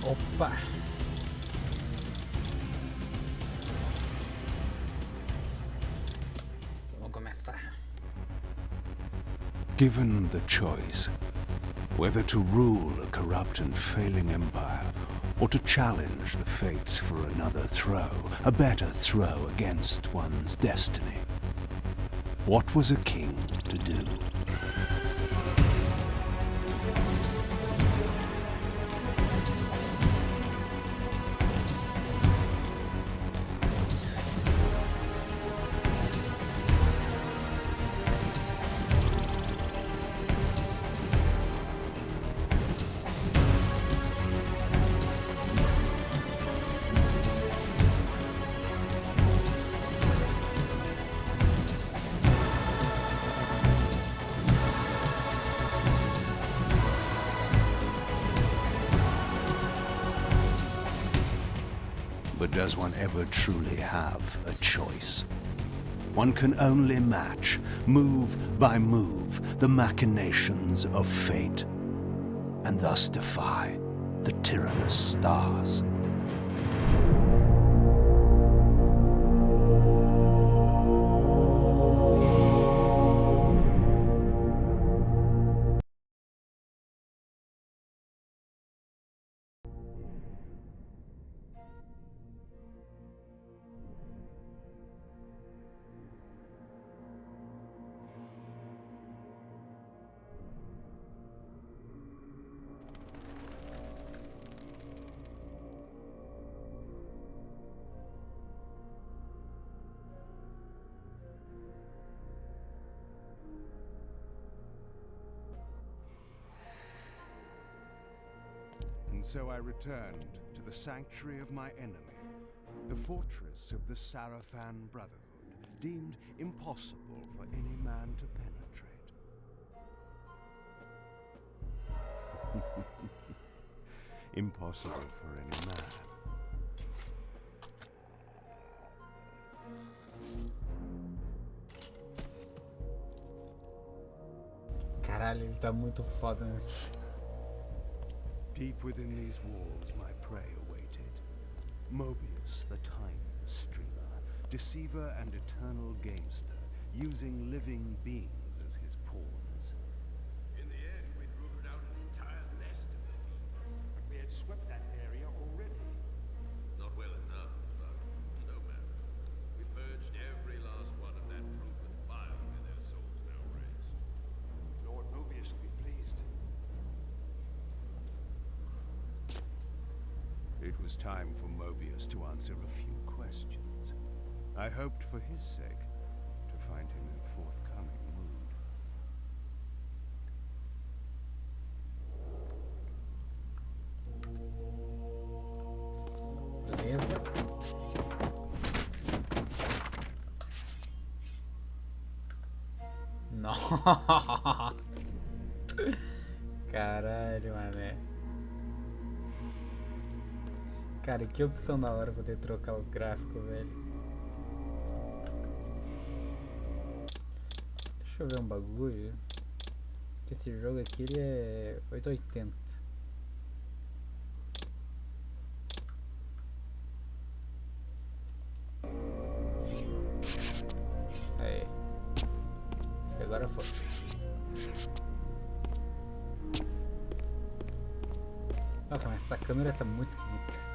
Opa! Vamos começar. Given the choice, whether to rule a corrupt and failing empire, or to challenge the fates for another throw, a better throw against one's destiny, what was a king to do? But does one ever truly have a choice? One can only match, move by move, the machinations of fate, and thus defy the tyrannous stars. And so I returned to the sanctuary of my enemy, the fortress of the Sarafan Brotherhood, deemed impossible for any man to penetrate. Impossible for any man. Caralho, ele tá muito foda, né? Deep within these walls, my prey awaited. Mobius, the time streamer, deceiver and eternal gamester, using living beings as his pawns. In the end, we'd rooted out an entire nest of the thieves. But we had swept that area already. Not well enough, but no matter. We purged every last one of that brood with fire, and their souls now raised. Lord Mobius will be pleased. It was time for Mobius to answer a few questions. I hoped for his sake to find him in forthcoming mood. Beleza. Nossa. Caralho, mané. Cara, que opção da hora poder trocar os gráficos, velho. Deixa eu ver um bagulho. Que esse jogo aqui ele é 880. Aí. Acho que agora foi. Nossa, mas essa câmera tá muito esquisita.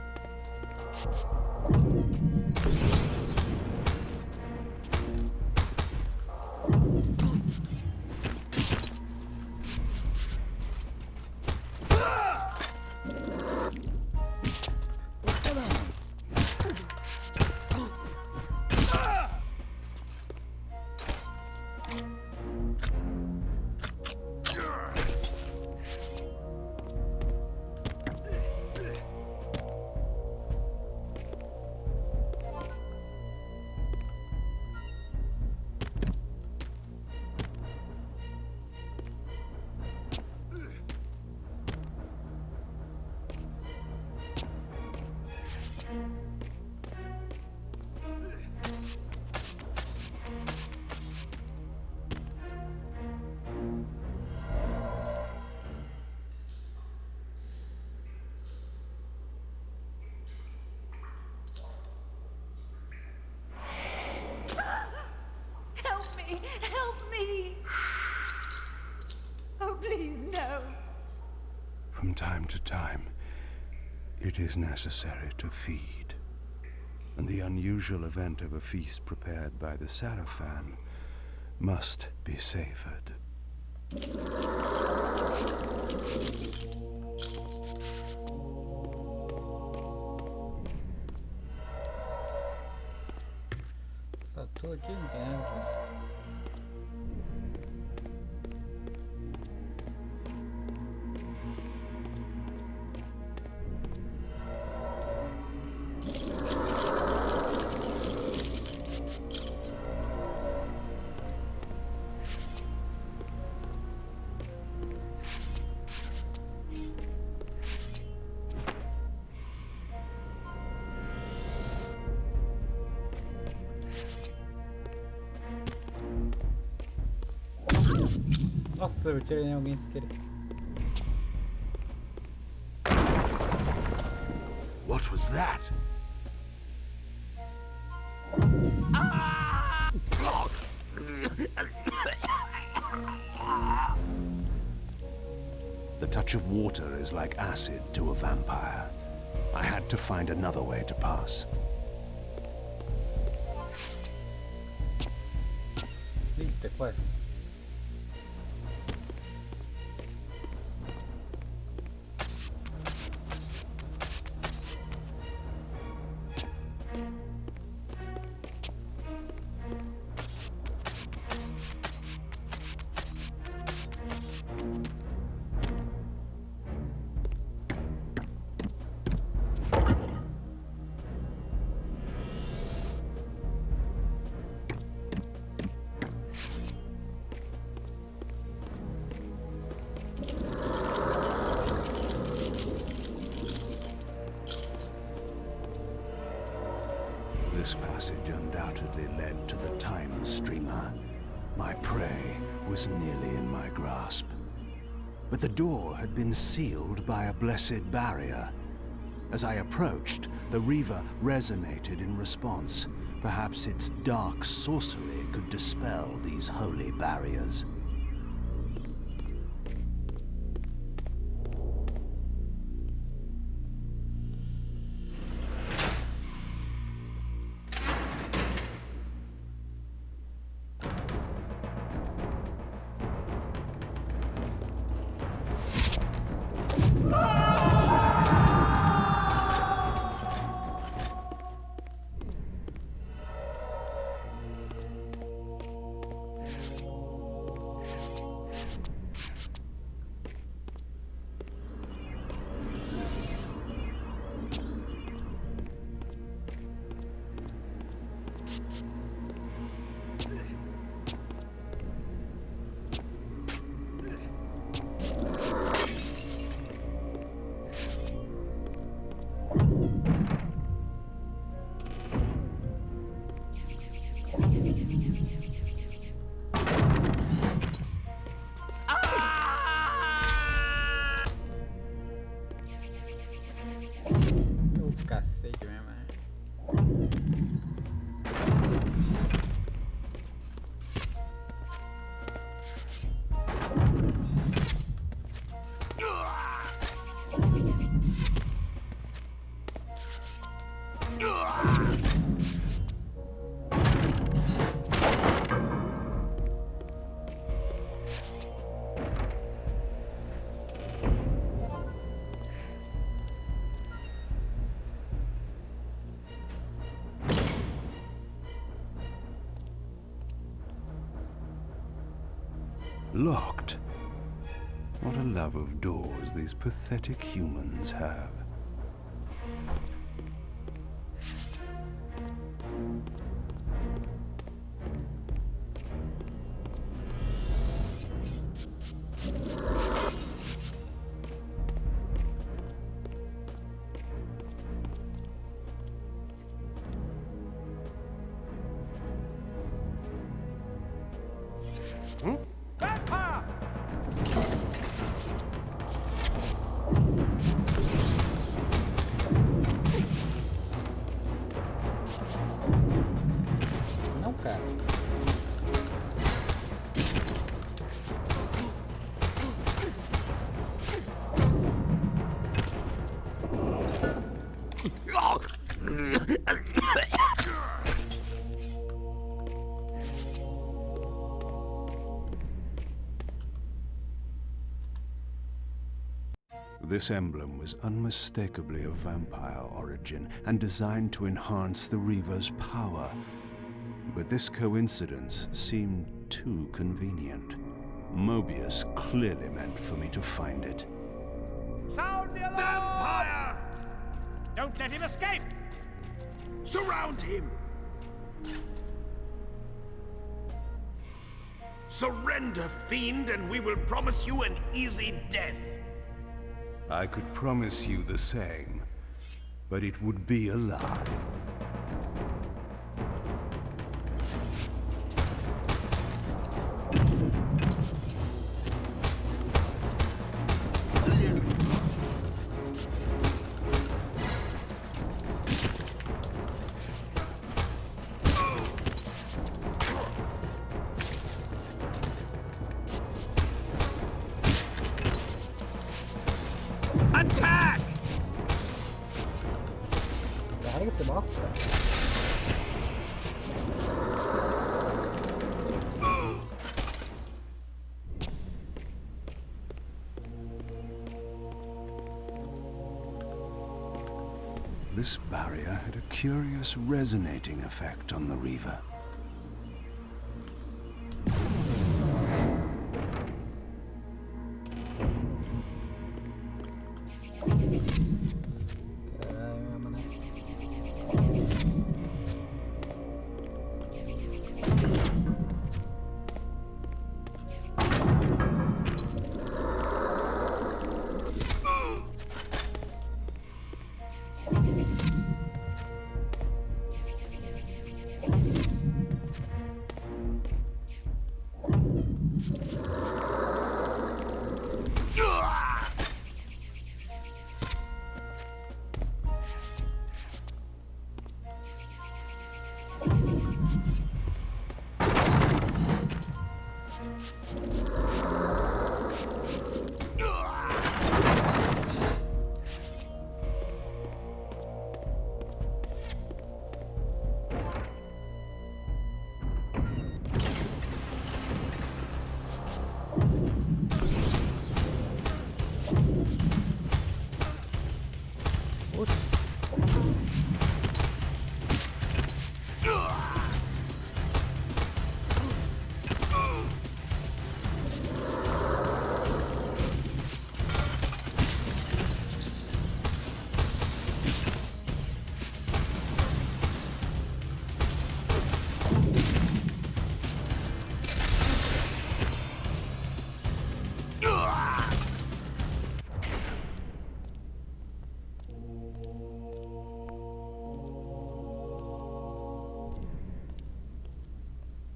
time to time, it is necessary to feed. And the unusual event of a feast prepared by the Sarafan must be savored. Só tô aqui, não tem nada aqui. Nossa, eu tirei em alguém sem querer. What was that? The touch of water is like acid to a vampire. I had to find another way to pass. Eita, quase. This passage undoubtedly led to the time streamer. My prey was nearly in my grasp. But the door had been sealed by a blessed barrier. As I approached, the Reaver resonated in response. Perhaps its dark sorcery could dispel these holy barriers. Cacete mesmo, né? Locked. What a love of doors these pathetic humans have. Não, cara. This emblem was unmistakably of vampire origin and designed to enhance the Reaver's power. But this coincidence seemed too convenient. Mobius clearly meant for me to find it. Sound the alarm! Vampire! Don't let him escape! Surround him! Surrender, fiend, and we will promise you an easy death. I could promise you the same, but it would be a lie. Attack! Det här är ganska bra. This barrier had a curious resonating effect on the Reaver.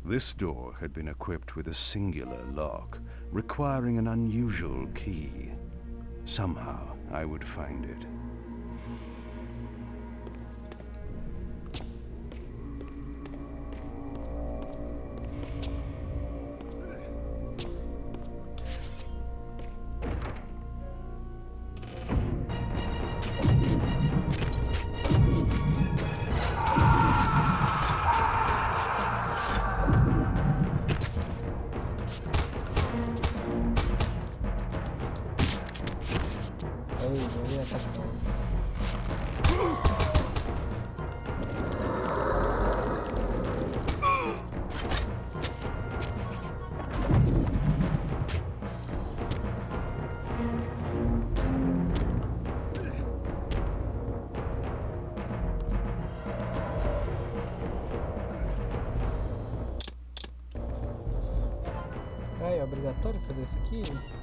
This door had been equipped with a singular lock, requiring an unusual key. Somehow, I would find it. É obrigatório fazer isso aqui?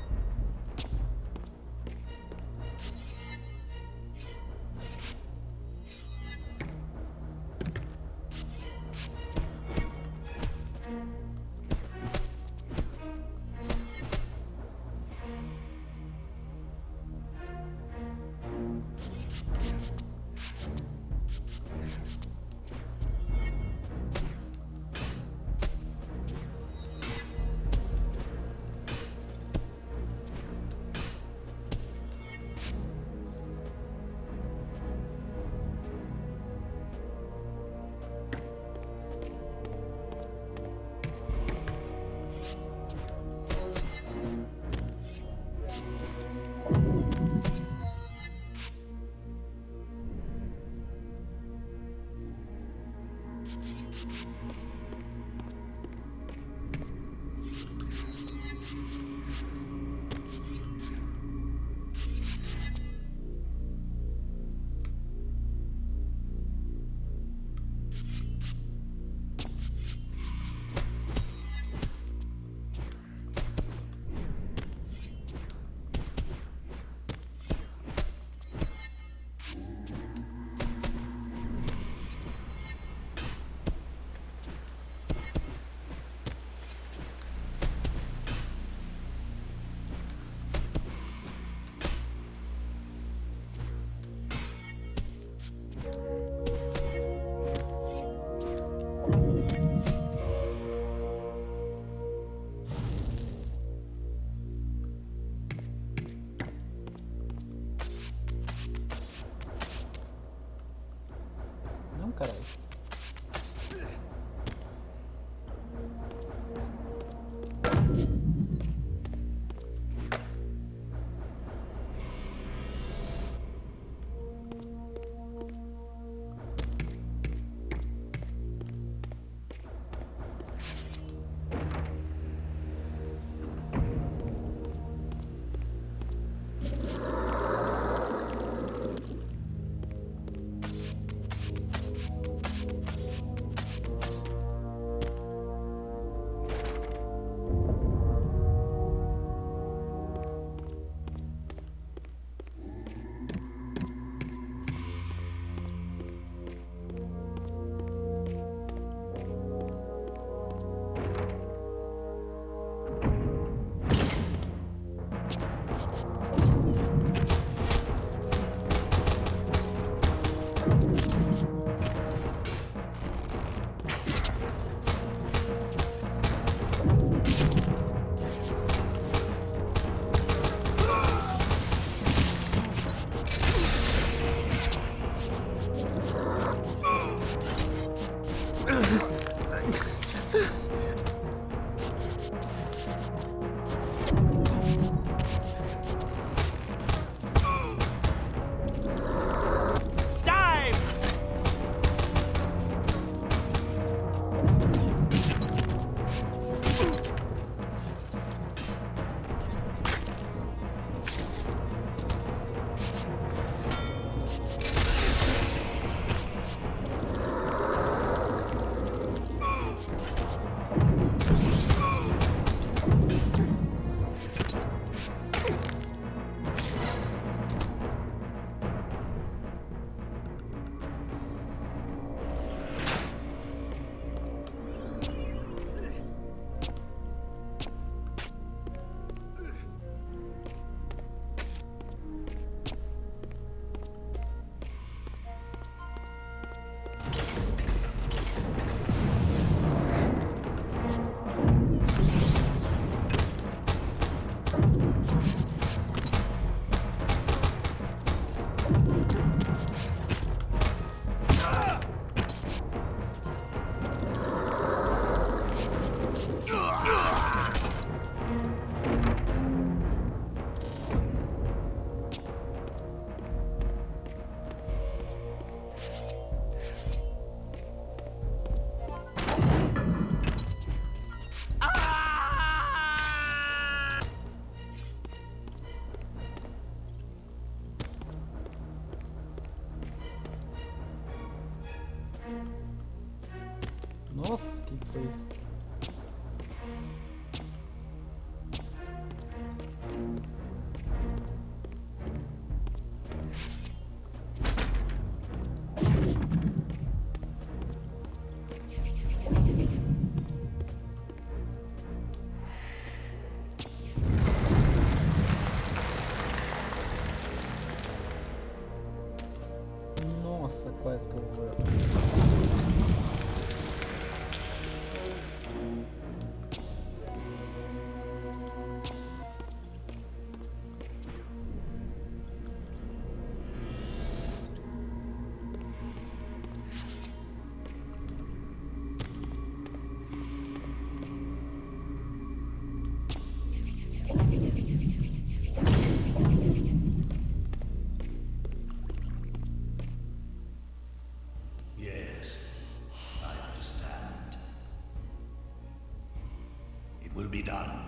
It will be done.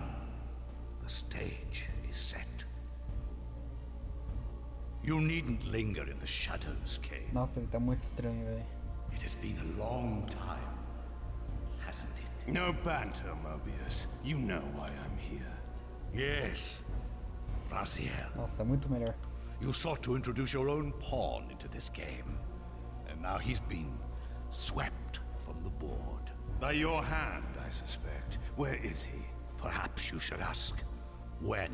The stage is set. You needn't linger in the shadows, Kain. Nossa, ele tá muito estranho, velho. It has been a long time, hasn't it? No banter, Mobius. You know why I'm here. Yes. Raziel, Nossa, muito melhor. you sought to introduce your own pawn into this game. And now he's been swept from the board. By your hand, I suspect. Where is he? Perhaps you should ask, when?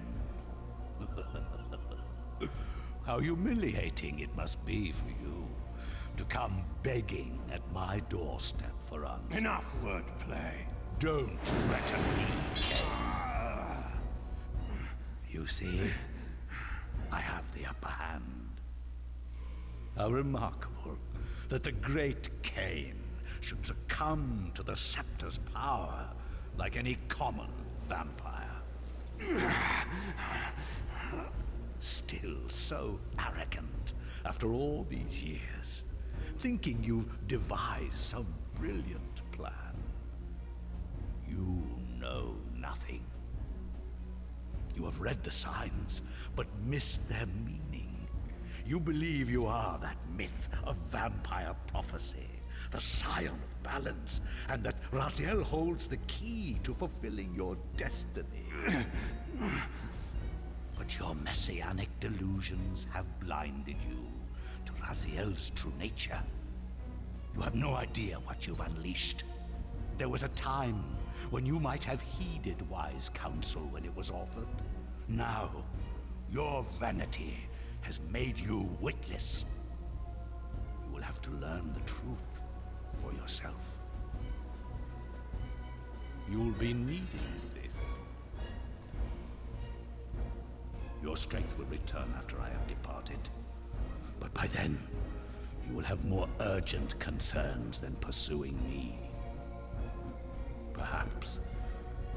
How humiliating it must be for you to come begging at my doorstep for answers. Enough wordplay. Don't threaten me, Kain. You see, I have the upper hand. How remarkable that the great Kain should succumb to the scepter's power like any common vampire. Still so arrogant after all these years, thinking you've devised some brilliant plan. You know nothing. You have read the signs, but missed their meaning. You believe you are that myth of vampire prophecy, the scion of balance, and that Raziel holds the key to fulfilling your destiny. But your messianic delusions have blinded you to Raziel's true nature. You have no idea what you've unleashed. There was a time when you might have heeded wise counsel when it was offered. Now, your vanity has made you witless. You will have to learn the truth for yourself. You'll be needing this. Your strength will return after I have departed. But by then, you will have more urgent concerns than pursuing me. Perhaps,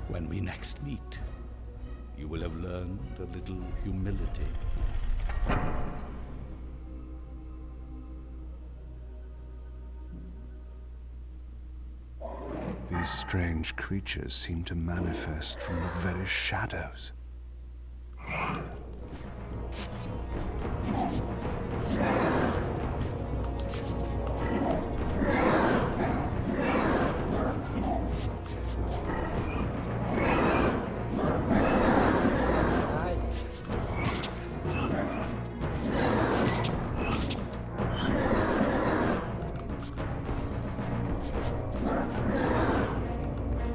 when we next meet, you will have learned a little humility. These strange creatures seem to manifest from the very shadows. Ai.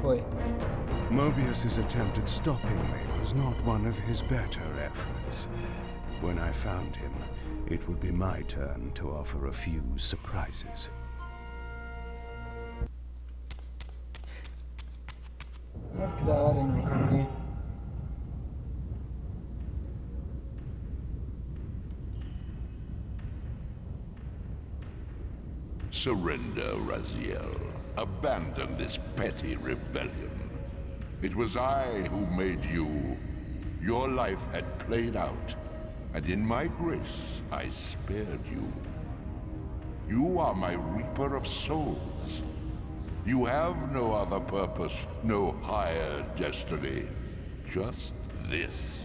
Foi. Mobius's attempt at stopping me was not one of his better efforts. When I found him, it would be my turn to offer a few surprises. Nossa, que da hora a animaçãozinha. Surrender, Raziel. Abandon this petty rebellion. It was I who made you. Your life had played out, and in my grace, I spared you. You are my reaper of souls. You have no other purpose, no higher destiny. Just this.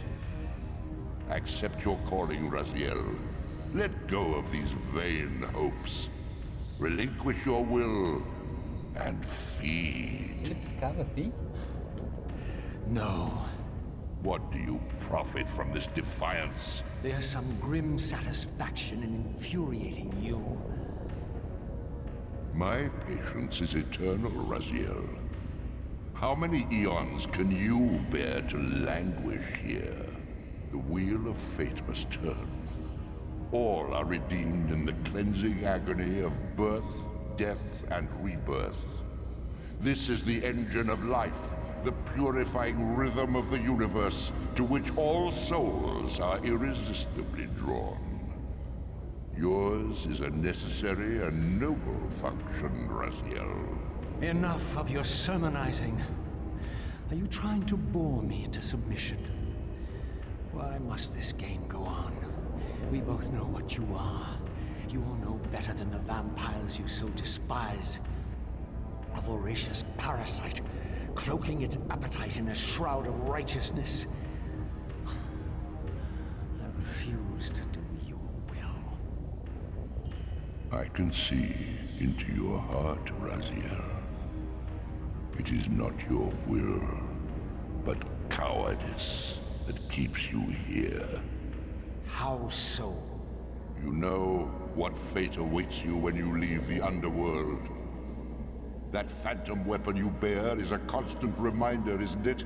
Accept your calling, Raziel. Let go of these vain hopes. Relinquish your will and feed. Ele piscava assim? No. What do you profit from this defiance? There's some grim satisfaction in infuriating you. My patience is eternal, Raziel. How many eons can you bear to languish here? The wheel of fate must turn. All are redeemed in the cleansing agony of birth, death, and rebirth. This is the engine of life, the purifying rhythm of the universe to which all souls are irresistibly drawn. Yours is a necessary and noble function, Raziel. Enough of your sermonizing. Are you trying to bore me into submission? Why must this game go on? We both know what you are. You are no better than the vampires you so despise. A voracious parasite, cloaking its appetite in a shroud of righteousness. I refuse to do your will. I can see into your heart, Raziel. It is not your will, but cowardice that keeps you here. How so? You know what fate awaits you when you leave the underworld. That phantom weapon you bear is a constant reminder, isn't it?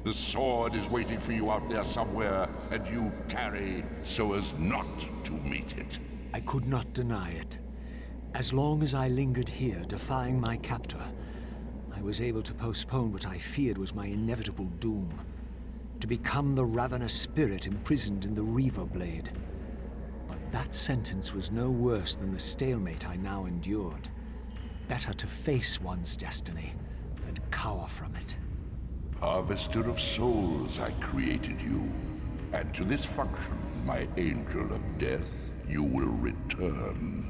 The sword is waiting for you out there somewhere, and you tarry so as not to meet it. I could not deny it. As long as I lingered here, defying my captor, I was able to postpone what I feared was my inevitable doom. To become the ravenous spirit imprisoned in the Reaver Blade. But that sentence was no worse than the stalemate I now endured. Better to face one's destiny than cower from it. Harvester of souls, I created you. And to this function, my angel of death, you will return.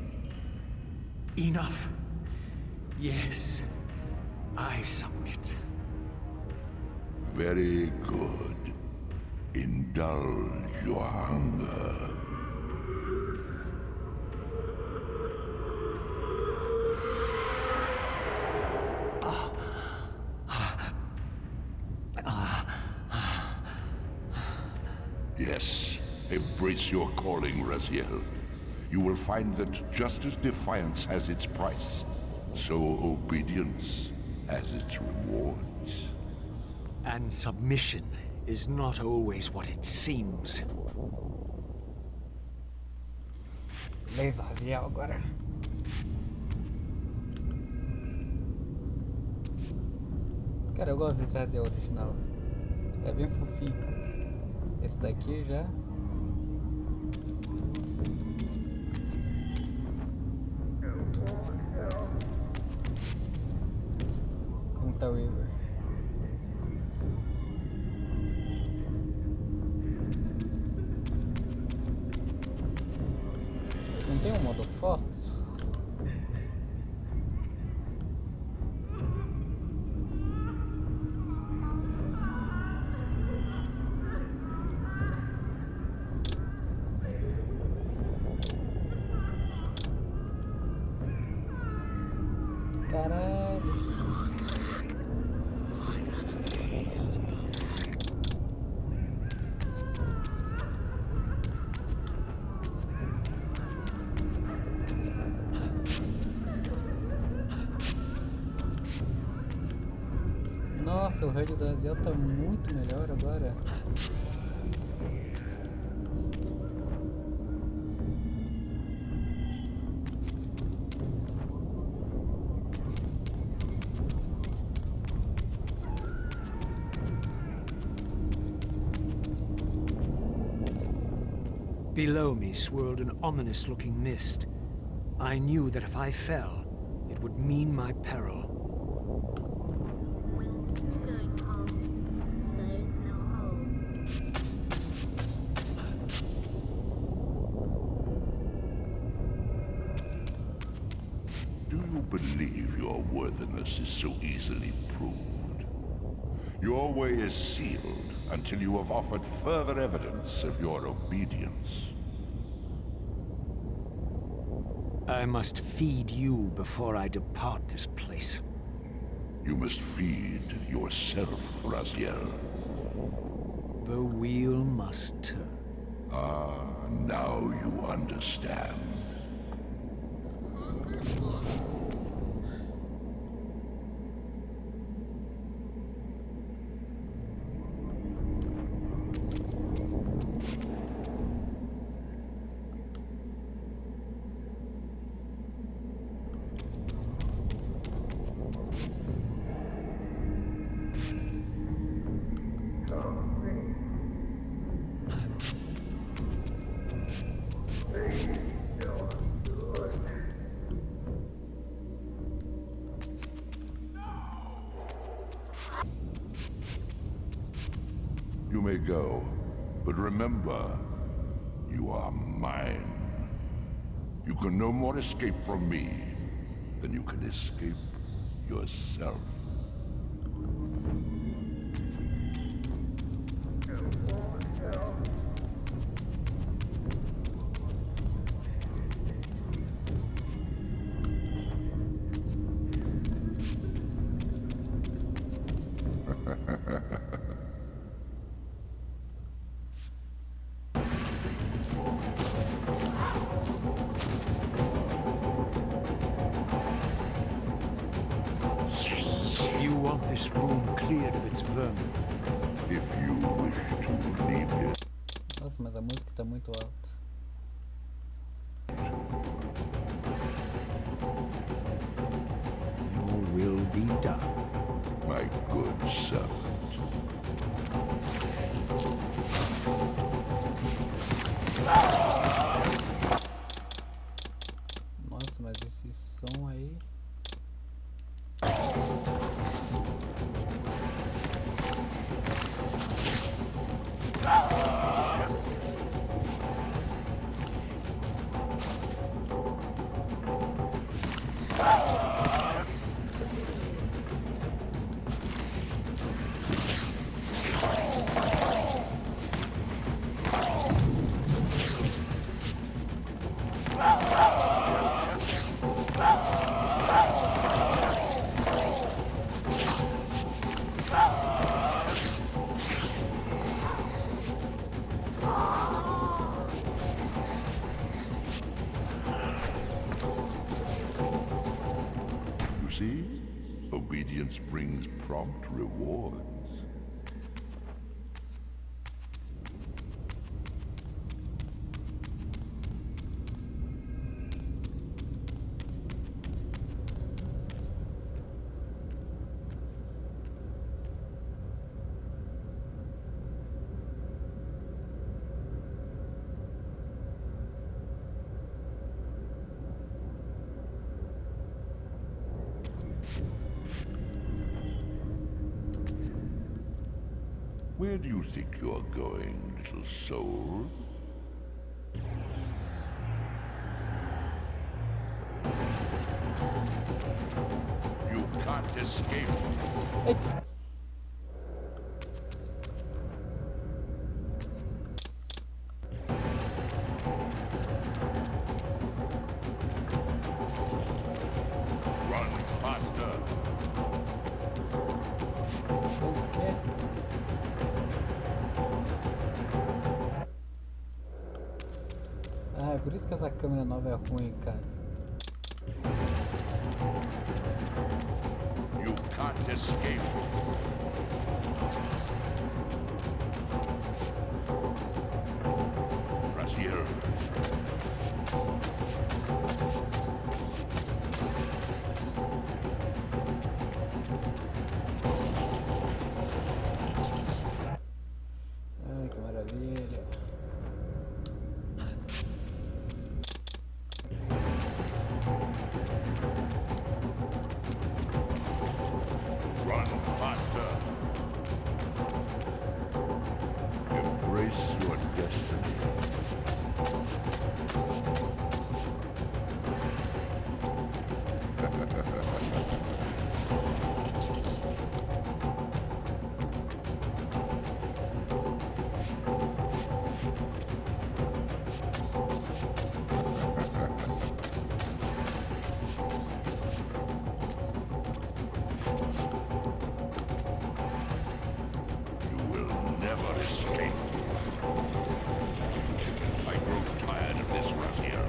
Enough. Yes, I submit. Very good. Indulge your hunger. Yes, embrace your calling, Raziel. You will find that just as defiance has its price, so obedience has its rewards. And submission is not always what it seems. Beleza, Raziel agora. Cara, eu gosto desse Raziel original. É bem fofinho. Esse daqui já. Como tá o Igor? Não tem um modo foto? Caralho. Nossa, o HUD do Raziel tá muito melhor agora. Below me swirled an ominous-looking mist. I knew that if I fell, it would mean my peril. Going home. There is no home. Do you believe your worthiness is so easily proved? Your way is sealed until you have offered further evidence of your obedience. I must feed you before I depart this place. You must feed yourself, Raziel. The wheel must turn. Ah, now you understand. You may go, but remember, you are mine. You can no more escape from me than you can escape yourself. want this room cleared of its vermin. If you wish to leave here, Nossa, mas a música tá muito alta. Your will be done. my good servant. Nossa, mas esse som aí. You see? Obedience brings prompt rewards. Where do you think you're going, little soul? You can't escape. Eita! Run faster. O quê? Ah, é por isso que essa câmera nova é ruim, cara. You can't escape. Raziel. Ai, que maravilha. Run faster. Embrace your destiny. You will never escape. I grow tired of this, Raziel.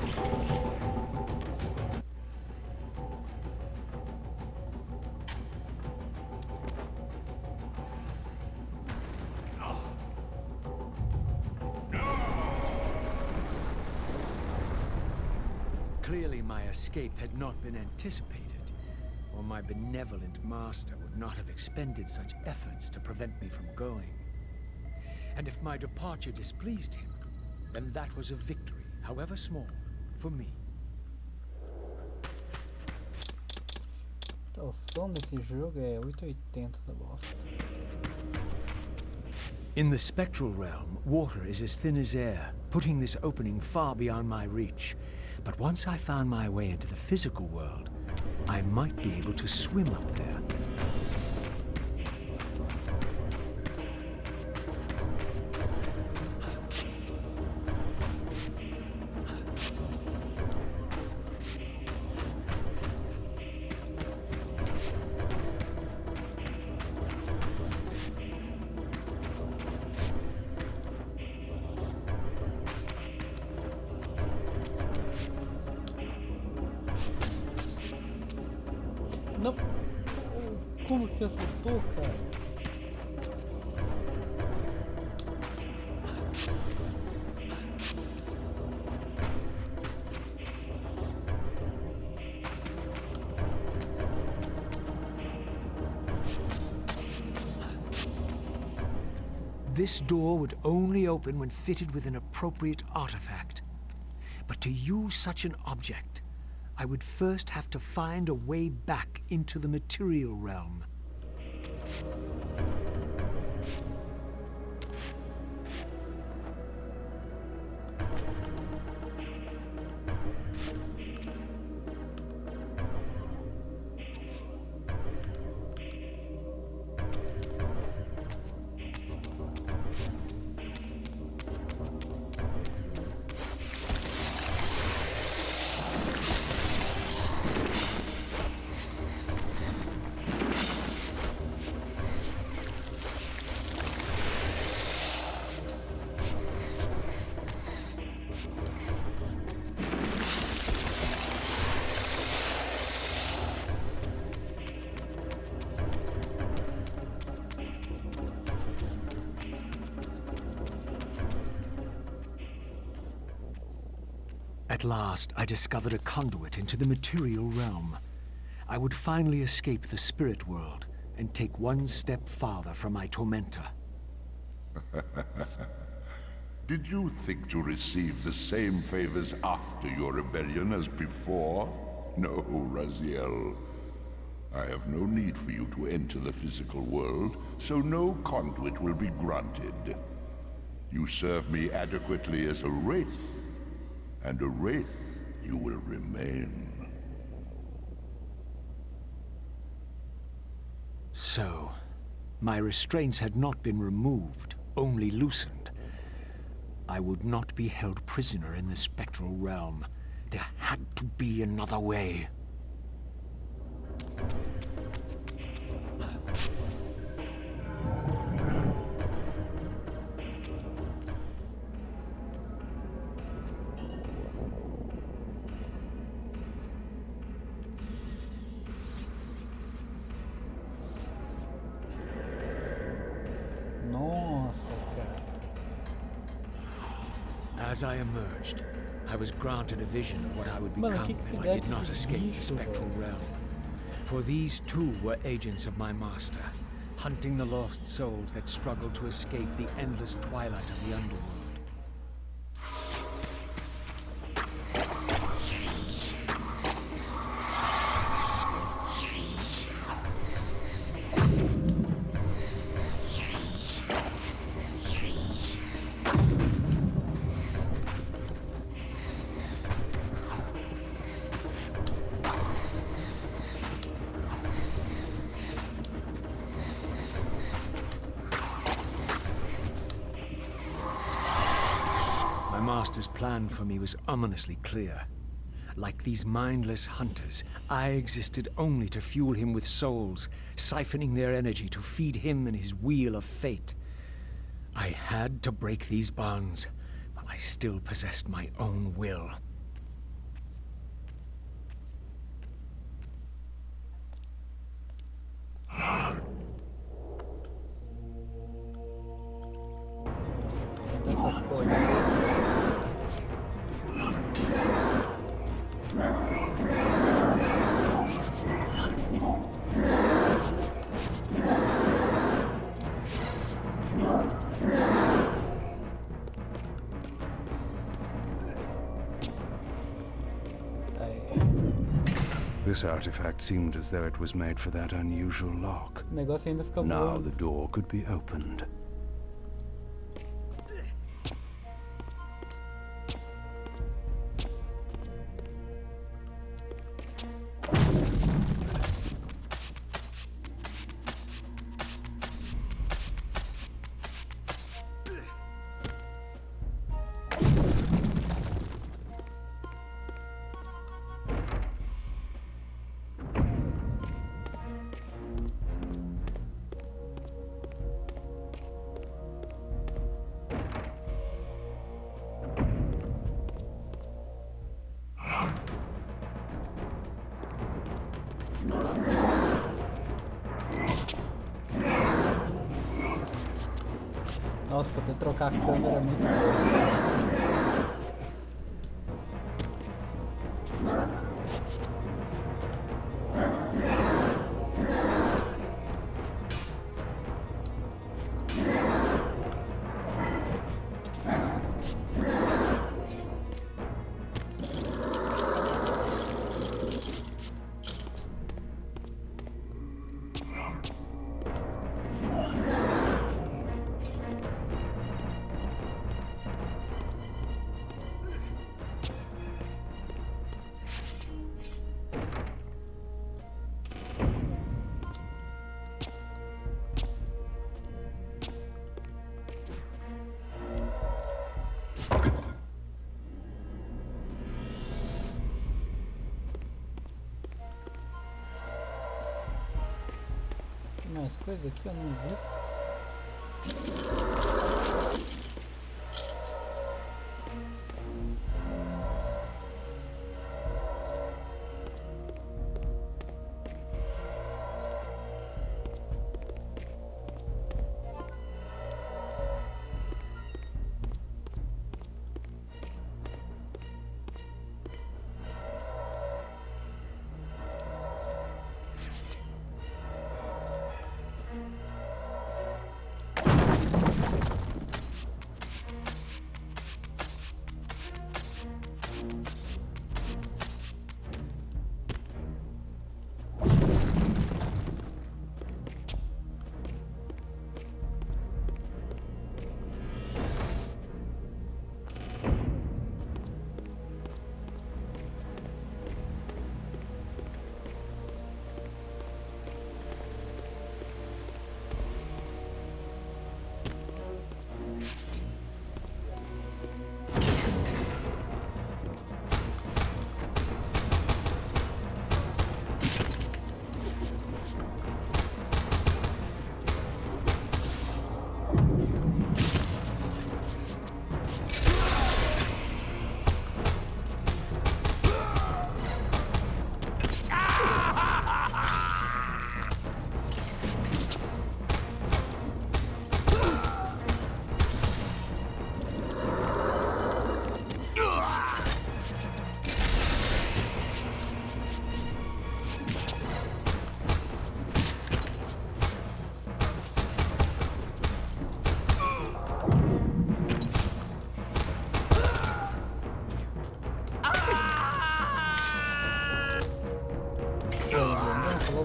Clearly my escape had not been anticipated, or my benevolent master would not have expended such efforts to prevent me from going. And if my departure displeased him, then that was a victory, however small, for me. Tá, o som desse jogo é 880 essa bosta. In the spectral realm, water is as thin as air, putting this opening far beyond my reach. But once I found my way into the physical world, I might be able to swim up there. Não! você soltou, cara? This door would only open when fitted with an appropriate artifact. But to use such an object, I would first have to find a way back into the material realm. At last, I discovered a conduit into the material realm. I would finally escape the spirit world and take one step farther from my tormentor. Did you think to receive the same favors after your rebellion as before? No, Raziel. I have no need for you to enter the physical world, so no conduit will be granted. You serve me adequately as a wraith, and a wraith you will remain. So, my restraints had not been removed, only loosened. I would not be held prisoner in the spectral realm. There had to be another way. Nossa, cara. As I emerged, I was granted a vision of what I would Mano, become que if I filhote did not de escape the bicho, spectral velho. realm. For these too were agents of my master, hunting the lost souls that struggled to escape the endless twilight of the underworld. My master's plan for me was ominously clear. Like these mindless hunters, I existed only to fuel him with souls, siphoning their energy to feed him and his wheel of fate. I had to break these bonds, while I still possessed my own will. Essas coisas. This artifact seemed as though it was made for that unusual lock. O negócio ainda fica Now voando. the door could be opened. Nossa, poder trocar a câmera é muito bom. Tem mais coisa aqui, eu não vi.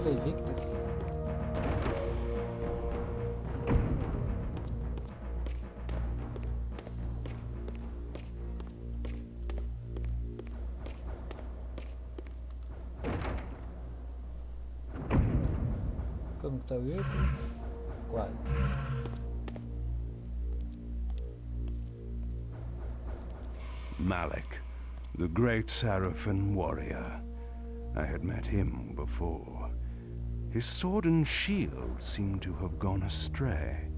Invictus. Como está o esse? Quase. Malik, the great Sarafan warrior. I had met him before. His sword and shield seemed to have gone astray.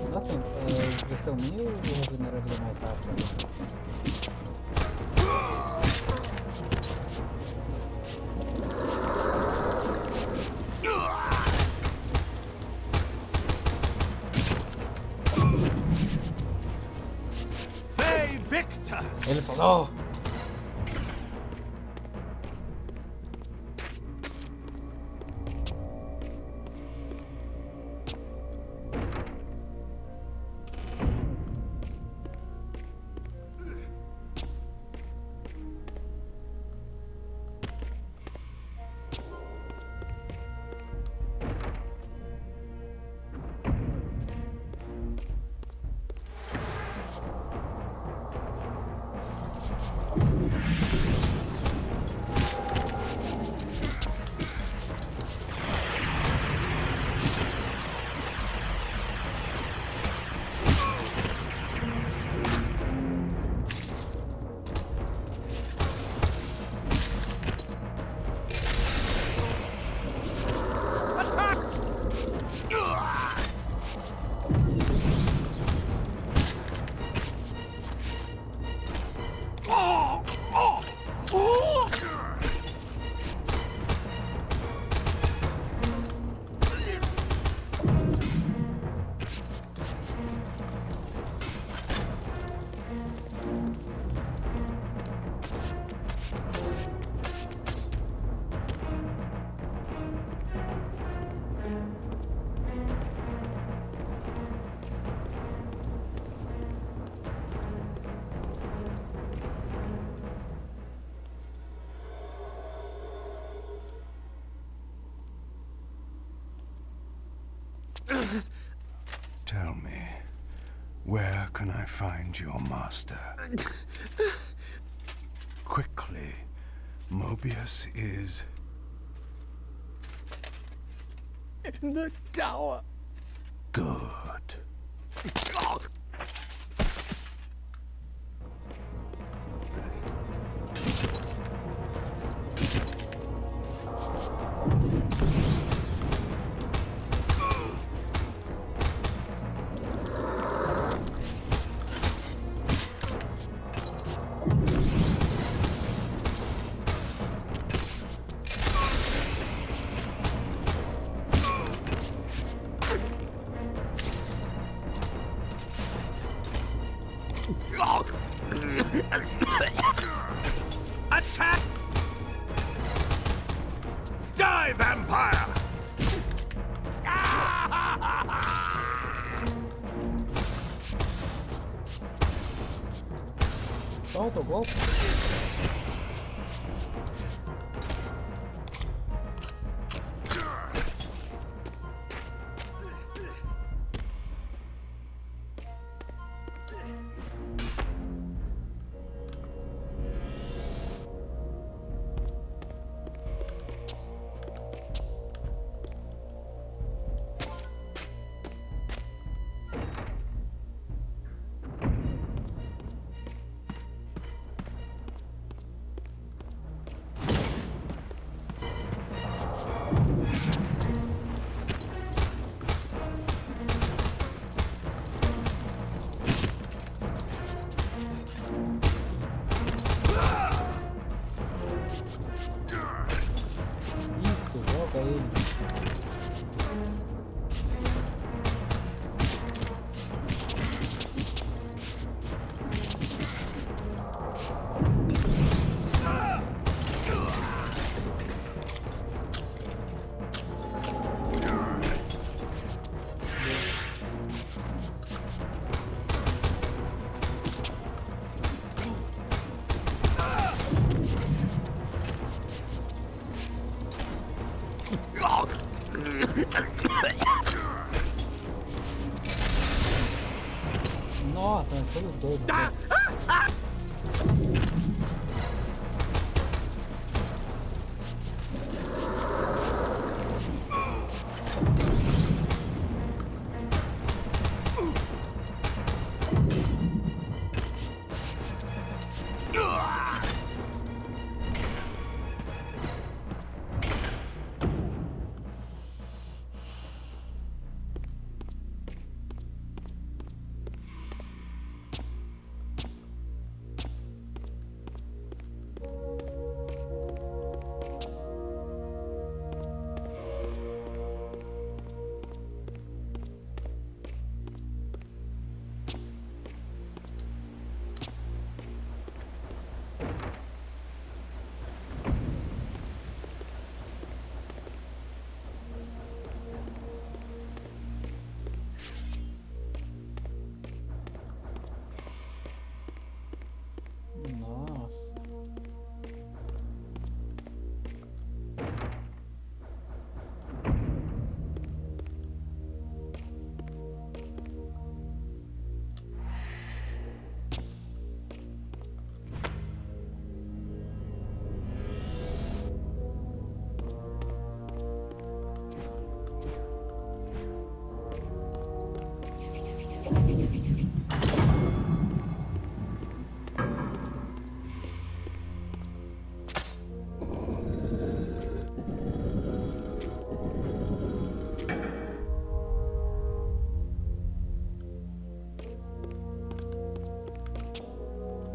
Nossa, é impressão minha ou regenera a vida mais rápido? victor! Ele falou. Tell me, where can I find your master? Quickly, Mobius is... In the tower. Good. Attack! Die, vampire! Solta o golpe. Isso, joga ele. Nossa, foi os dois. Né?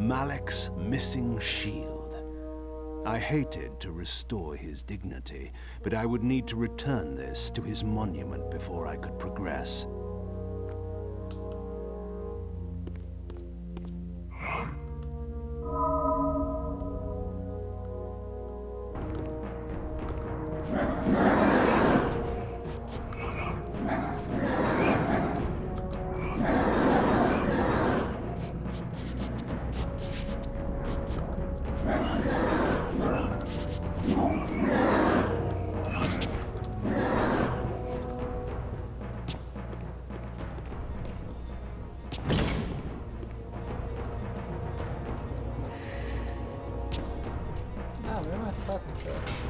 Malek's missing shield. I hated to restore his dignity, but I would need to return this to his monument before I could progress. Ah, bem mais fácil, cara.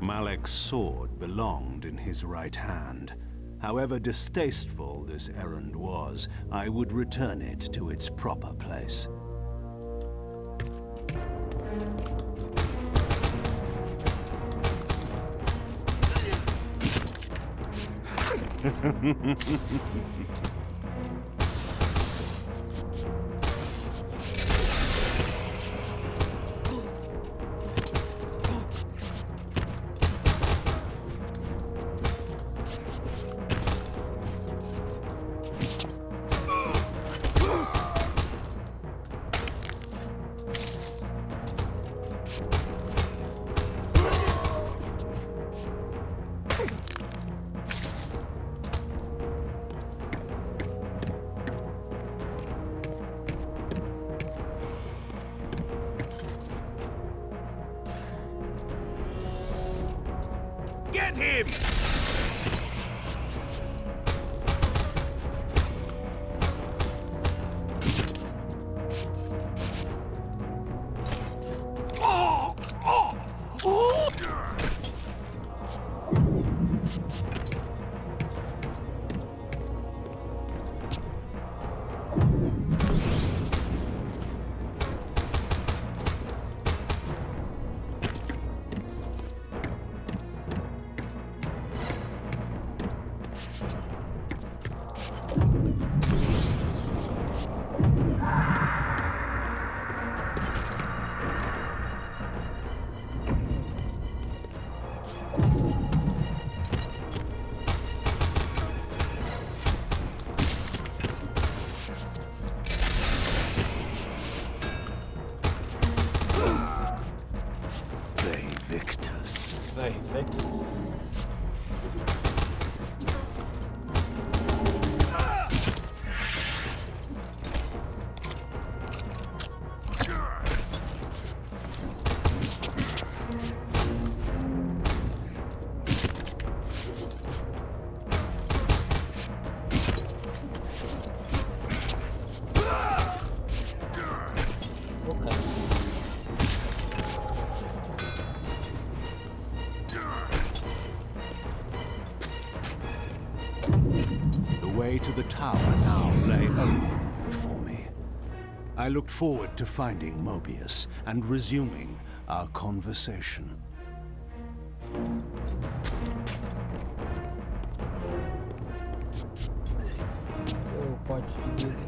Malek's sword belonged in his right hand. However distasteful this errand was, I would return it to its proper place. him! Vai, Victus. The way to the tower now lay open before me. I looked forward to finding Mobius and resuming our conversation. O pote de vidro.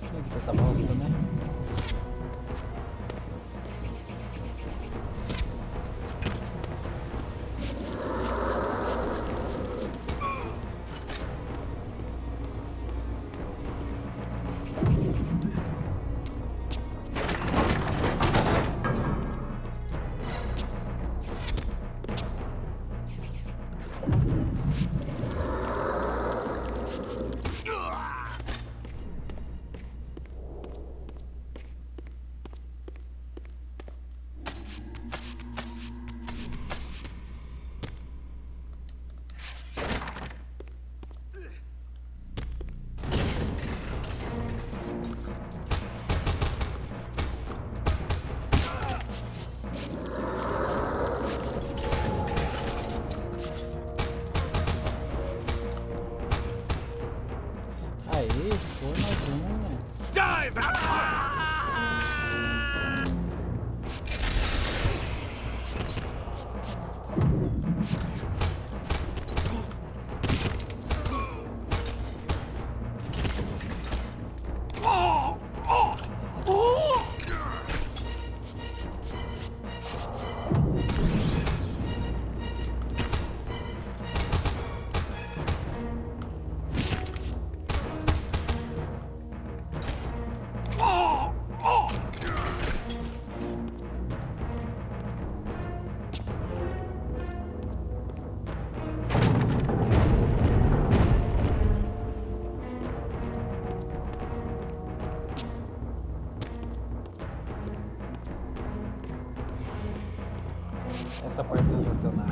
Tinha que ter essa bosta também. Aê, foi mais um. Die, vampire! Essa parte é sensacional.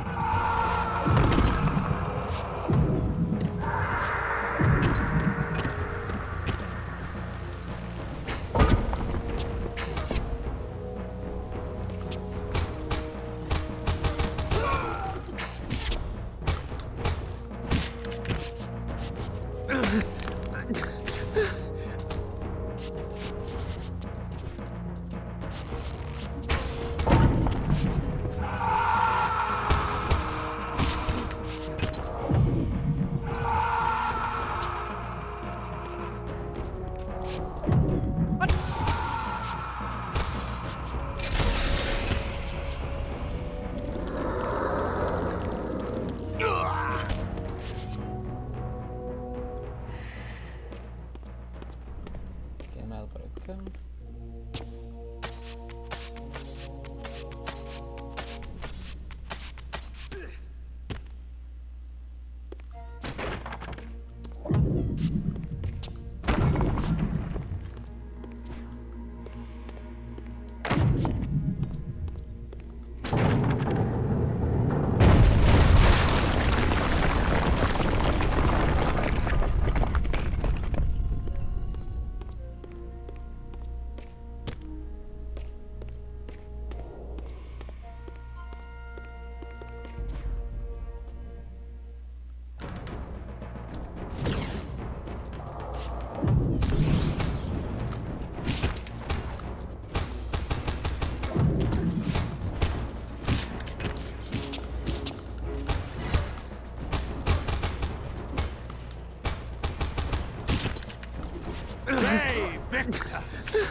Play victor!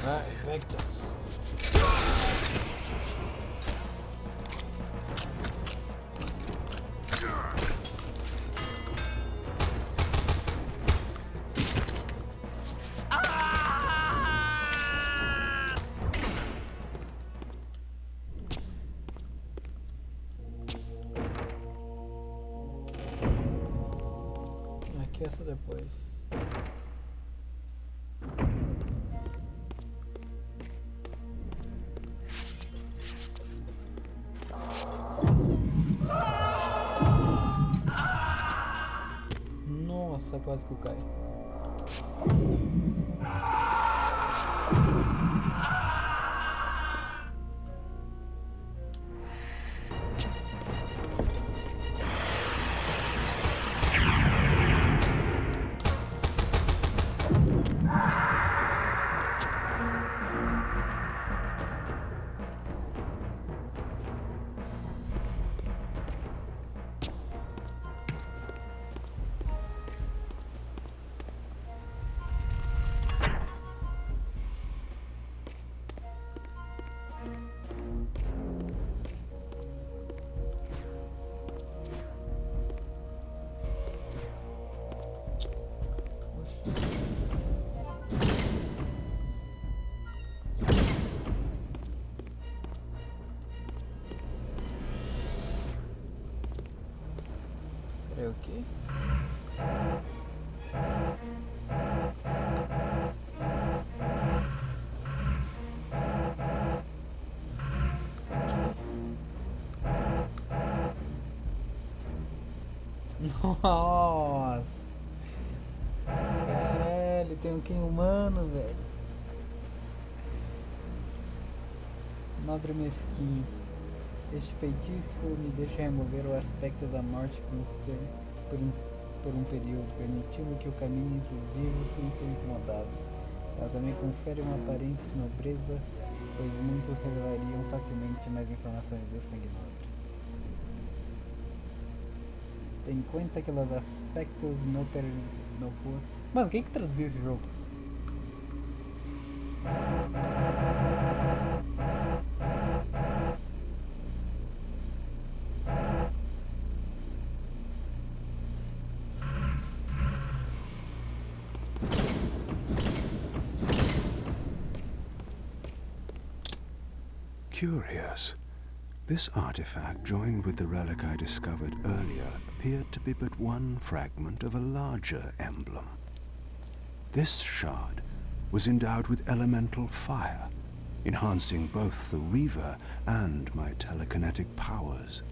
Vai, Vector. Aqui essa depois. Nossa, quase que eu caio. Peraí, o quê? Nossa! Caralho, tem um Kain humano, velho. Nobre mesquinho. Este feitiço me deixa remover o aspecto da morte por um período, permitindo que eu caminhe entre os vivos sem ser incomodado. Ela também confere uma aparência de nobreza, pois muitos revelariam facilmente mais informações do sangue nobre. Tem 50 aqueles aspectos no por... Mano, quem que traduziu esse jogo? Curious. This artifact, joined with the relic I discovered earlier, appeared to be but one fragment of a larger emblem. This shard was endowed with elemental fire, enhancing both the Reaver and my telekinetic powers.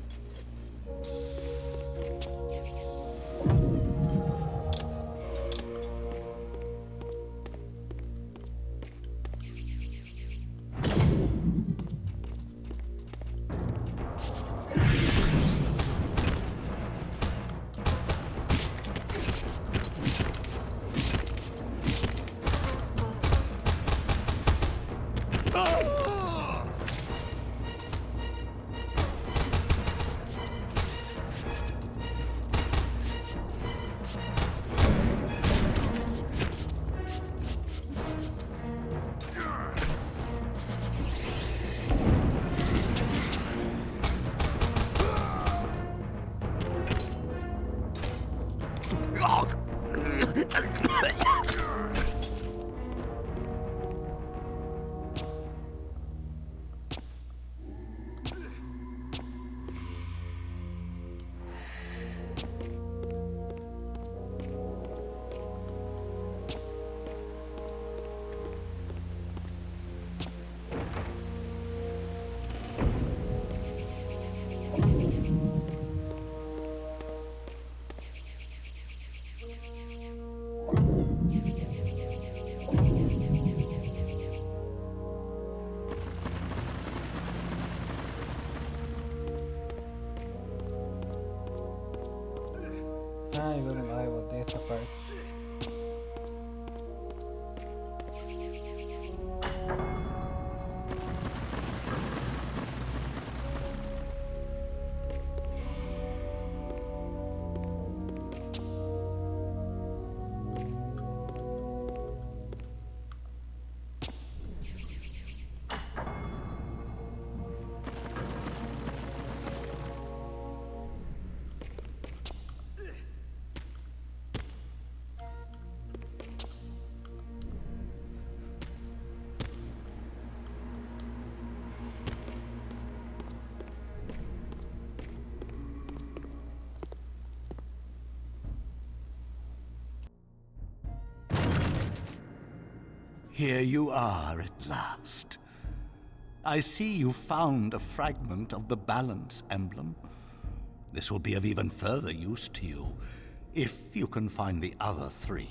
Ai, vamos lá, eu odeio essa parte. Here you are at last. I see you found a fragment of the balance emblem. This will be of even further use to you, if you can find the other 3.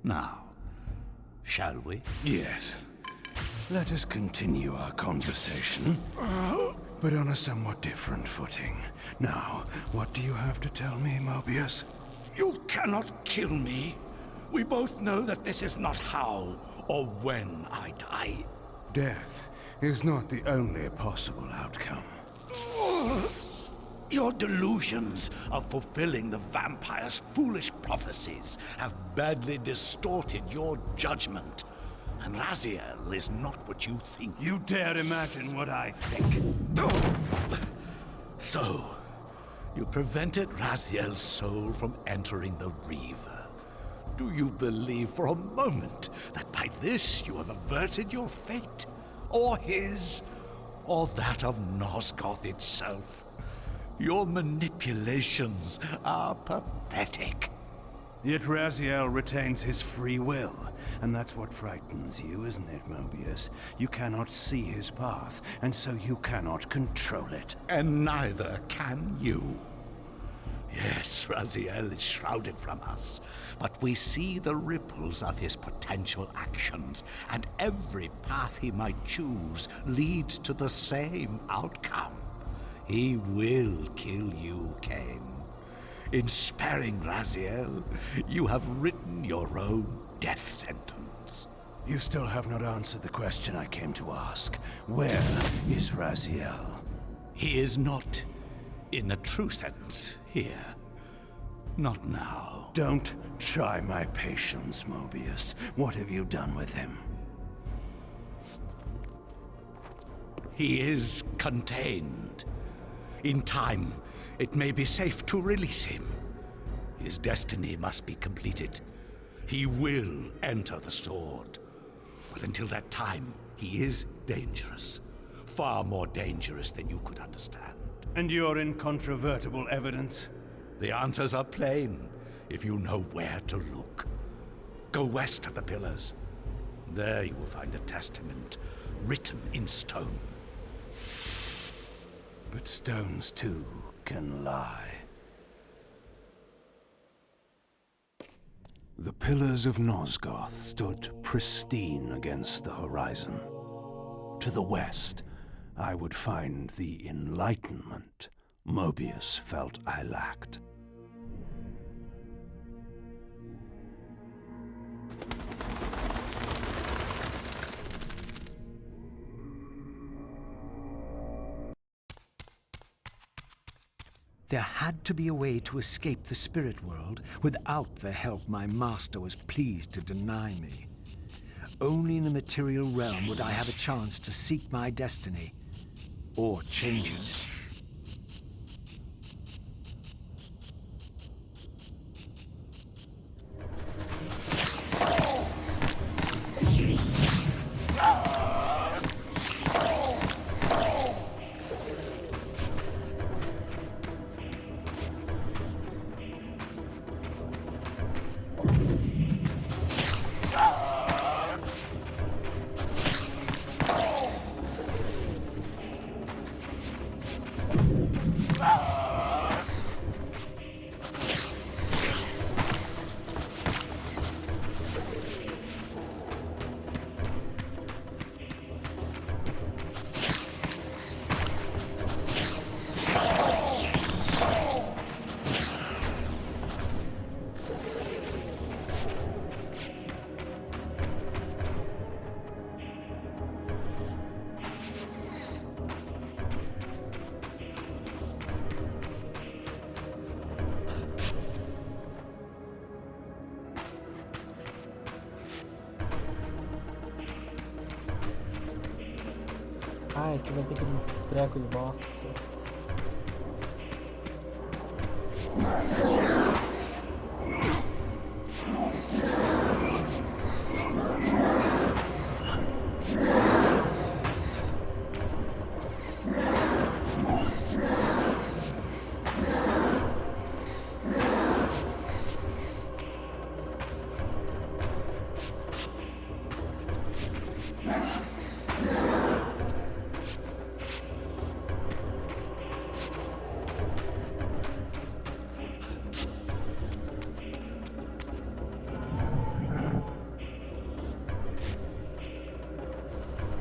Now, shall we? Yes. Let us continue our conversation, but on a somewhat different footing. Now, what do you have to tell me, Mobius? You cannot kill me. We both know that this is not how or when I die. Death is not the only possible outcome. Your delusions of fulfilling the vampire's foolish prophecies have badly distorted your judgment. And Raziel is not what you think. You dare imagine what I think. So, you prevented Raziel's soul from entering the Reaver. Do you believe for a moment that by this you have averted your fate? Or his? Or that of Nosgoth itself? Your manipulations are pathetic. Yet Raziel retains his free will, and that's what frightens you, isn't it, Mobius? You cannot see his path, and so you cannot control it. And neither can you. Yes, Raziel is shrouded from us, but we see the ripples of his potential actions, and every path he might choose leads to the same outcome. He will kill you, Kain. In sparing Raziel, you have written your own death sentence. You still have not answered the question I came to ask. Where is Raziel? He is not, in a true sense, here. Not now. Don't try my patience, Mobius. What have you done with him? He is contained. In time, it may be safe to release him. His destiny must be completed. He will enter the sword. But until that time, he is dangerous. Far more dangerous than you could understand. And your incontrovertible evidence? The answers are plain, if you know where to look. Go west of the pillars. There you will find a testament, written in stone. But stones, too, can lie. The pillars of Nosgoth stood pristine against the horizon. To the west, I would find the enlightenment Mobius felt I lacked. There had to be a way to escape the spirit world without the help my master was pleased to deny me. Only in the material realm would I have a chance to seek my destiny, or change it. Ai, que vai ter aquele treco de bosta.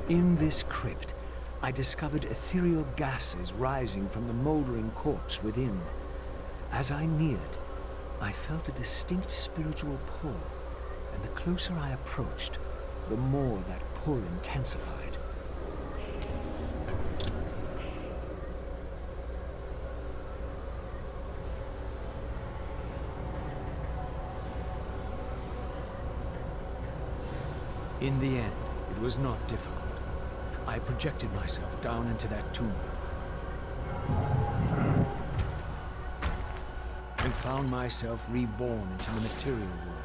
In this crypt, I discovered ethereal gases rising from the moldering corpse within. As I neared, I felt a distinct spiritual pull, and the closer I approached, the more that pull intensified. In the end, it was not difficult. I projected myself down into that tomb and found myself reborn into the material world.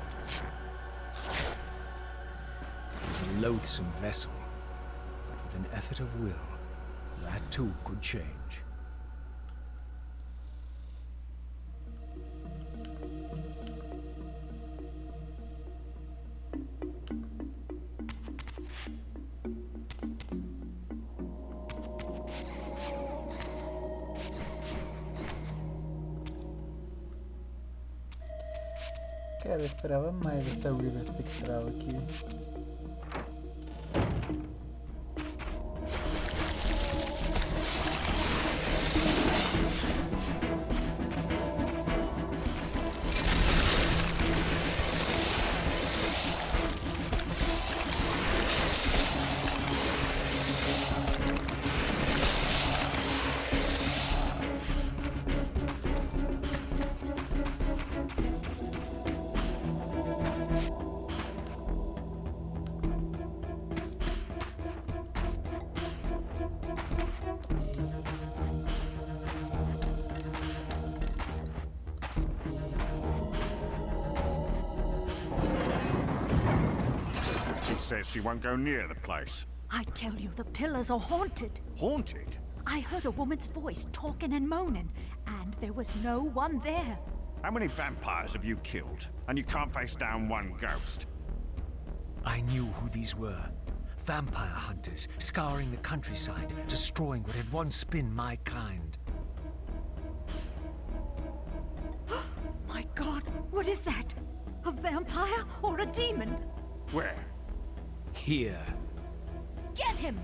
It was a loathsome vessel, but with an effort of will, that too could change. Cara, eu esperava mais essa River espectral aqui. Says she won't go near the place. I tell you, the pillars are haunted. Haunted? I heard a woman's voice talking and moaning, and there was no one there. How many vampires have you killed? And you can't face down one ghost? I knew who these were. Vampire hunters, scouring the countryside, destroying what had once been my kind. My God, what is that? A vampire or a demon? Where? Here. Get him!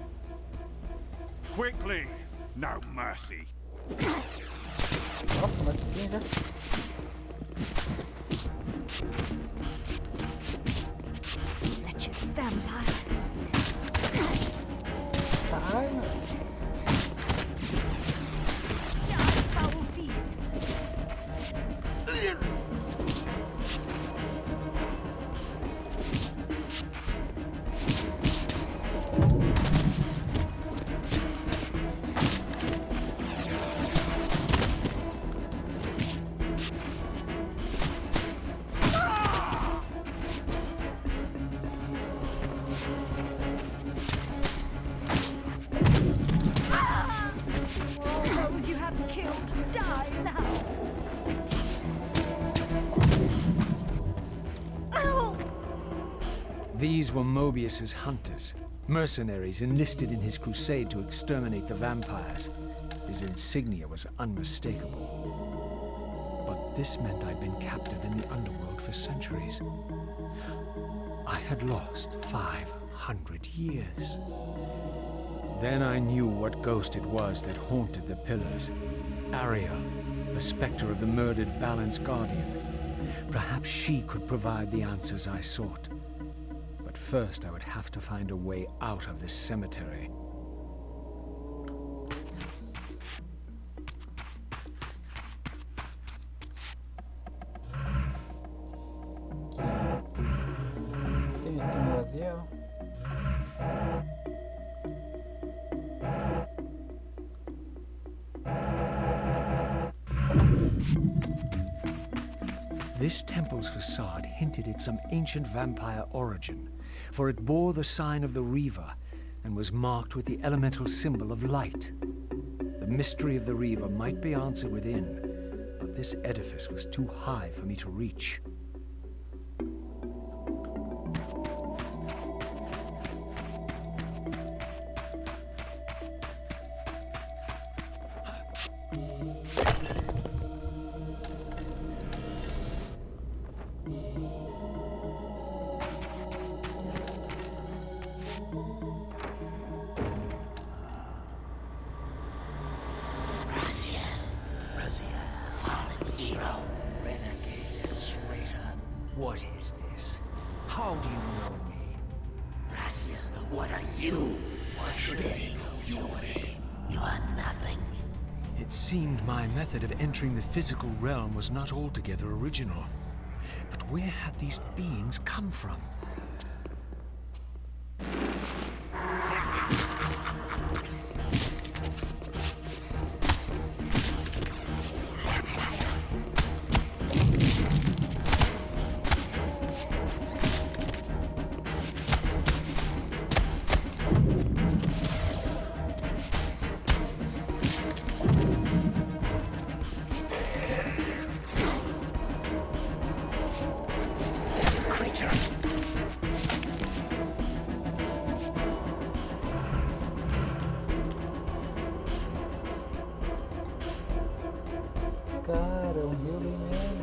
Quickly! No mercy. Nossa, mas assim já. Wretched vampire. Ai, Die, foul beast! All those you haven't killed, die now! Ow! These were Mobius's hunters, mercenaries enlisted in his crusade to exterminate the vampires. His insignia was unmistakable. But this meant I'd been captive in the underworld for centuries. I had lost 500 years. Then I knew what ghost it was that haunted the pillars. Aria, the specter of the murdered Balan's guardian. Perhaps she could provide the answers I sought. But first I would have to find a way out of this cemetery. tem esquema vazio. This temple's facade hinted at some ancient vampire origin, for it bore the sign of the Reaver and was marked with the elemental symbol of light. The mystery of the Reaver might be answered within, but this edifice was too high for me to reach. What is this? How do you know me? Raziel, what are you? Why should they know your name? You are nothing. It seemed my method of entering the physical realm was not altogether original. But where had these beings come from? Cara, um healing mesmo.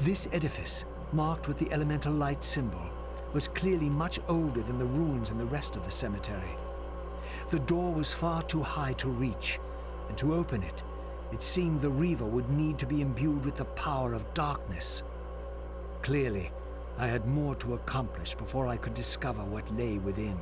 This edifice, marked with the elemental light symbol, was clearly much older than the ruins in the rest of the cemetery. The door was far too high to reach, and to open it, it seemed the Reaver would need to be imbued with the power of darkness. Clearly, I had more to accomplish before I could discover what lay within.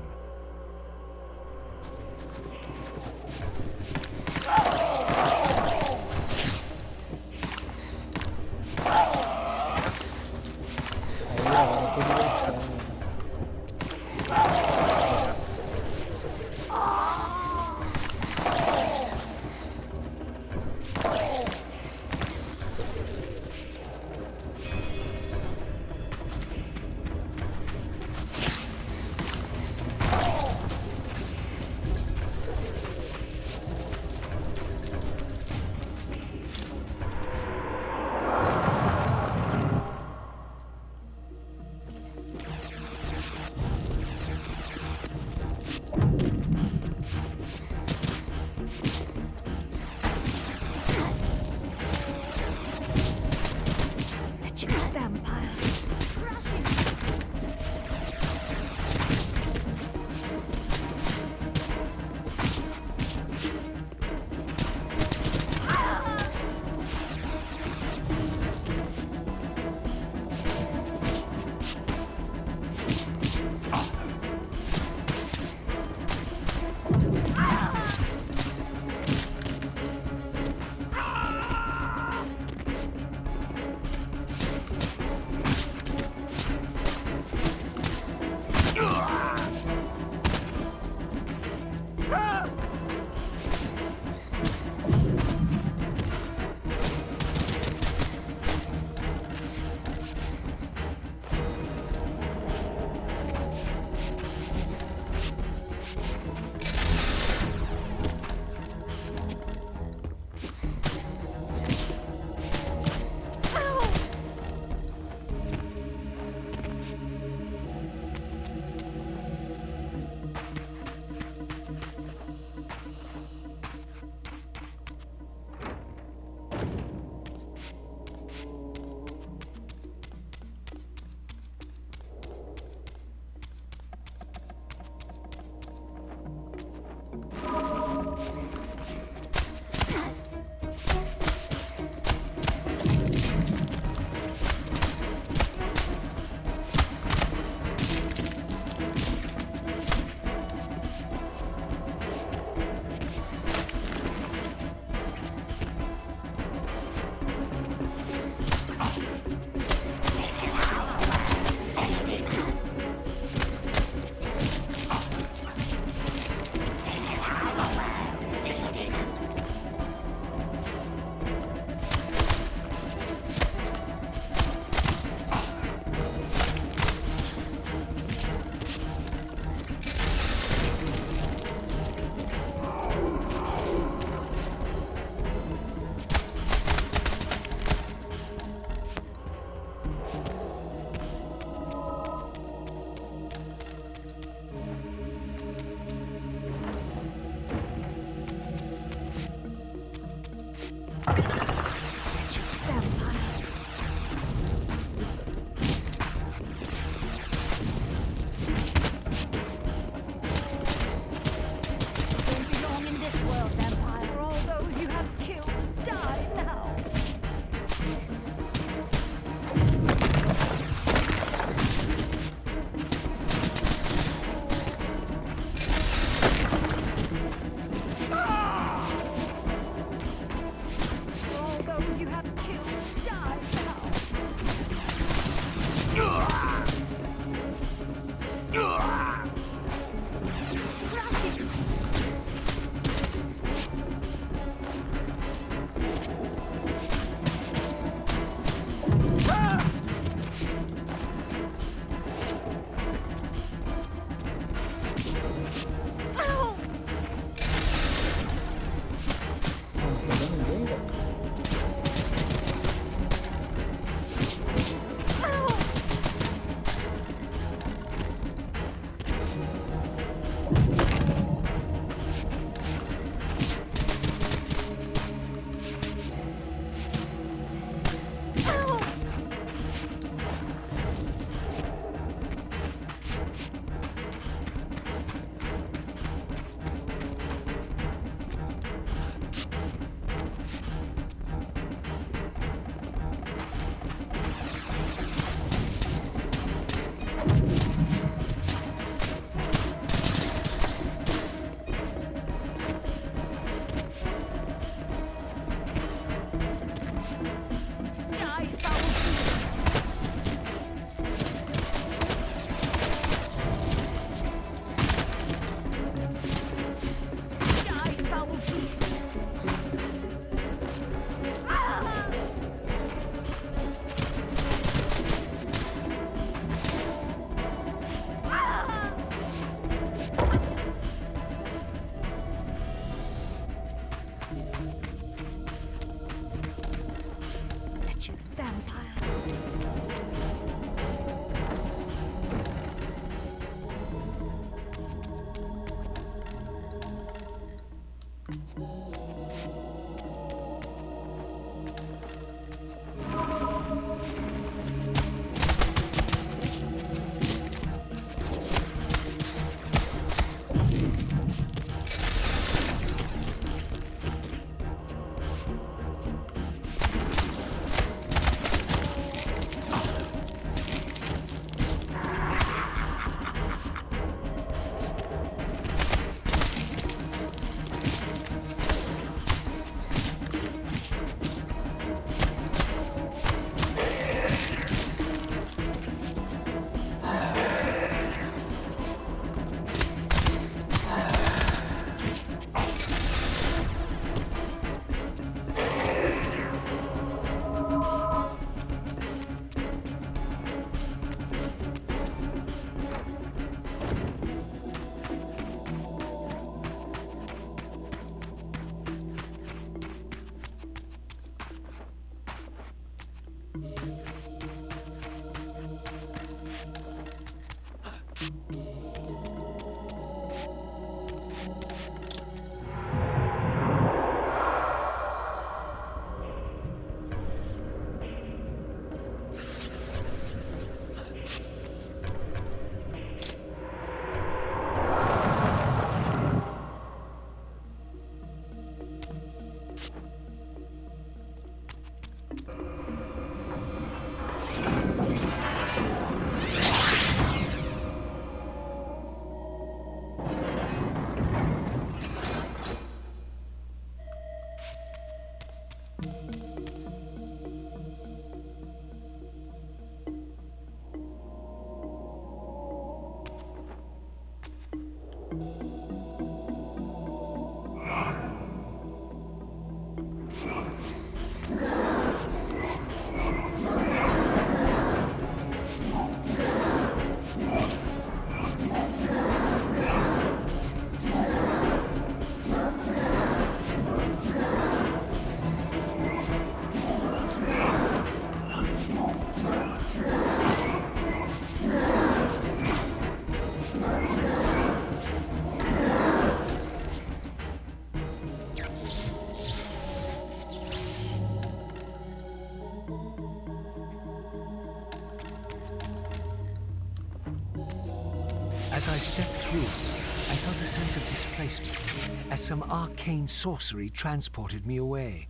As I stepped through, I felt a sense of displacement, as some arcane sorcery transported me away.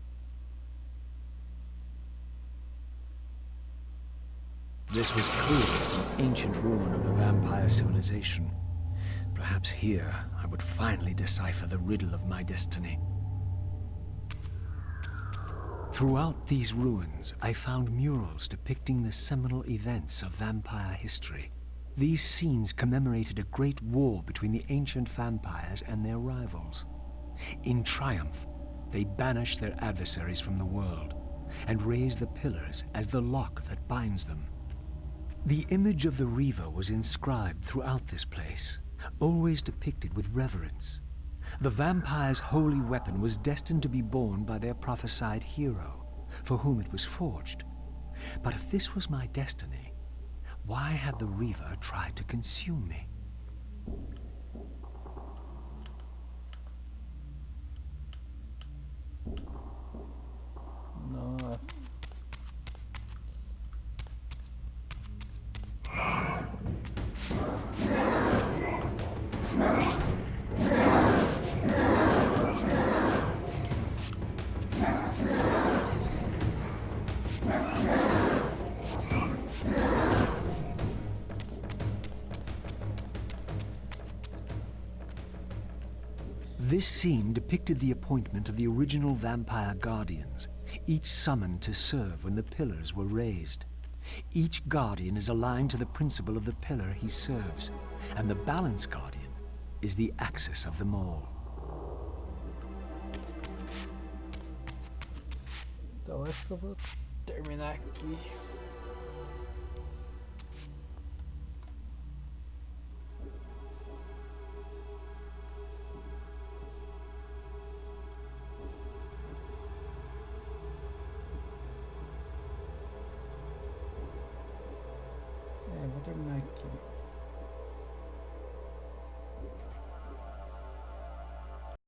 This was clearly some ancient ruin of a vampire civilization. Perhaps here I would finally decipher the riddle of my destiny. Throughout these ruins, I found murals depicting the seminal events of vampire history. These scenes commemorated a great war between the ancient vampires and their rivals. In triumph, they banished their adversaries from the world and raised the pillars as the lock that binds them. The image of the Reaver was inscribed throughout this place, always depicted with reverence. The vampire's holy weapon was destined to be borne by their prophesied hero, for whom it was forged. But if this was my destiny, why had the Reaver tried to consume me? Nossa. This scene depicted the appointment of the original vampire guardians, each summoned to serve when the pillars were raised. Each guardian is aligned to the principle of the pillar he serves, and the balance guardian is the axis of them all. Então acho que eu vou terminar aqui.